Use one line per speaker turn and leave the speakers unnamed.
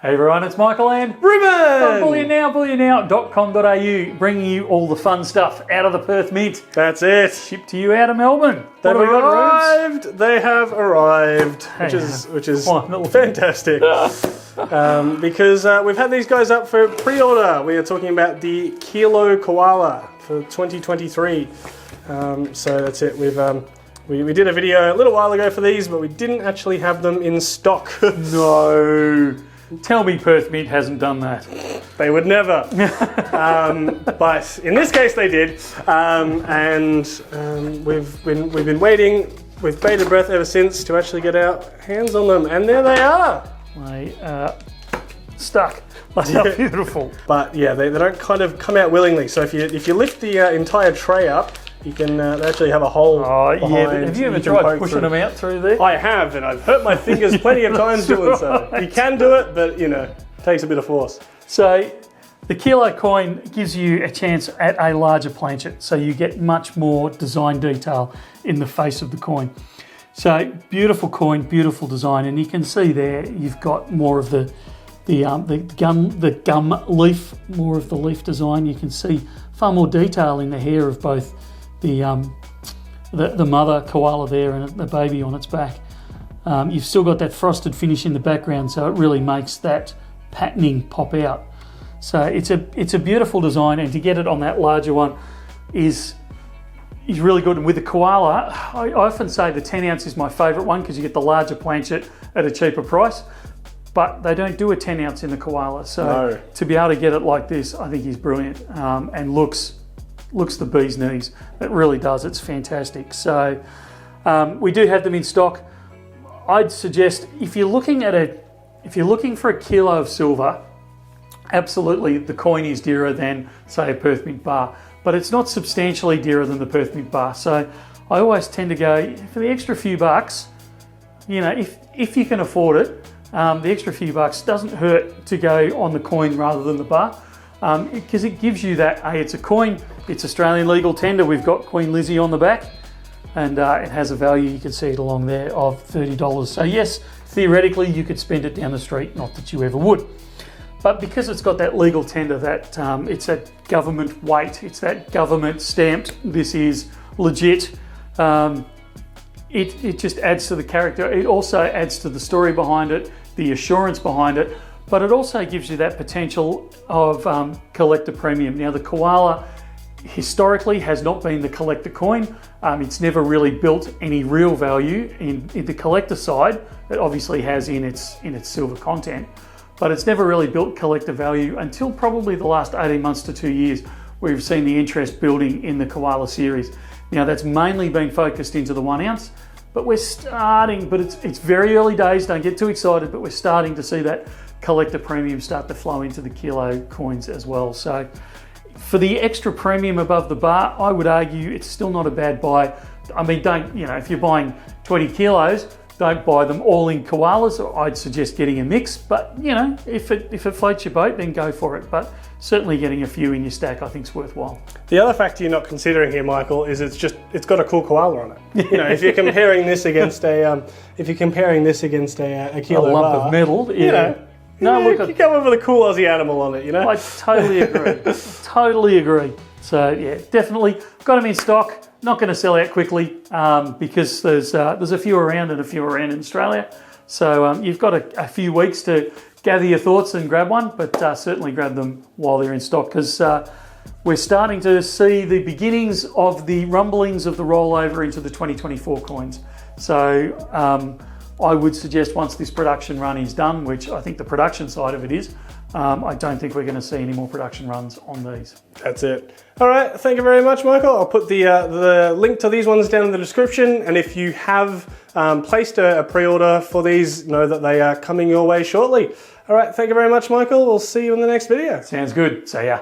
Hey everyone, it's Michael and
Reuben!
From Bullion Now, bullionnow.com.au, bringing you all the fun stuff out of the Perth Mint.
That's it.
Shipped to you out of Melbourne.
They've arrived. They have arrived, which is fantastic. Because we've had these guys up for pre-order. We are talking about the Kilo Koala for 2023. So that's it. We did a video a little while ago for these, but we didn't actually have them in stock.
No. Tell me Perth Mint hasn't done that.
They would never. But in this case they did. We've been waiting with bated breath ever since to actually get our hands on them. And there they are.
They are stuck. They are beautiful.
But yeah, they don't kind of come out willingly. So if you lift the entire tray up, you can they actually have a hole.
Oh yeah, but have you ever tried pushing them out through there?
I have, and I've hurt my fingers plenty of times doing so. You can do it, but you know, it takes a bit of force.
So the Kilo coin gives you a chance at a larger planchet, so you get much more design detail in the face of the coin. So beautiful coin, beautiful design, and you can see there you've got more of the gum leaf, more of the leaf design. You can see far more detail in the hair of both the mother koala there and the baby on its back. You've still got that frosted finish in the background, so it really makes that patterning pop out. So it's a beautiful design, and to get it on that larger one is really good. And with the koala, I often say the 10 ounce is my favourite one because you get the larger planchet at a cheaper price. But they don't do a 10 ounce in the koala, so to be able to get it like this, I think is brilliant, and looks the bee's knees. It really does. It's fantastic. So we do have them in stock. I'd suggest if you're looking for a kilo of silver, absolutely the coin is dearer than say a Perth Mint bar, but it's not substantially dearer than the Perth Mint bar. So I always tend to go for the extra few bucks. You know, if you can afford it, the extra few bucks doesn't hurt to go on the coin rather than the bar. Because it gives you that, hey, it's a coin, it's Australian legal tender, we've got Queen Lizzie on the back, and it has a value, you can see it along there, of $30. So yes, theoretically you could spend it down the street, not that you ever would. But because it's got that legal tender, that it's that government weight, it's that government stamped, this is legit, it just adds to the character. It also adds to the story behind it, the assurance behind it, but it also gives you that potential of collector premium. Now the koala historically has not been the collector coin. It's never really built any real value in the collector side. It obviously has in its silver content, but it's never really built collector value until probably the last 18 months to 2 years. We've seen the interest building in the koala series. Now that's mainly been focused into the 1 ounce, but we're starting, but it's very early days, don't get too excited, but we're starting to see that collector premium start to flow into the kilo coins as well. So for the extra premium above the bar, I would argue it's still not a bad buy. I mean, if you're buying 20 kilos, don't buy them all in koalas. I'd suggest getting a mix, but if it floats your boat, then go for it. But certainly getting a few in your stack, I think is worthwhile.
The other factor you're not considering here, Michael, is it's got a cool koala on it. If you're comparing this against a kilo
lump
bar,
of metal,
you come up with a cool Aussie animal on it,
I totally agree. Totally agree. So yeah, definitely got them in stock. Not going to sell out quickly because there's a few around and a few around in Australia. So you've got a few weeks to gather your thoughts and grab one, but certainly grab them while they're in stock because we're starting to see the beginnings of the rumblings of the rollover into the 2024 coins. So I would suggest once this production run is done, which I think the production side of it is, I don't think we're going to see any more production runs on these.
That's it. All right, thank you very much, Michael. I'll put the link to these ones down in the description, and if you have placed a pre-order for these, know that they are coming your way shortly. All right, thank you very much, Michael. We'll see you in the next video.
Sounds good. See ya.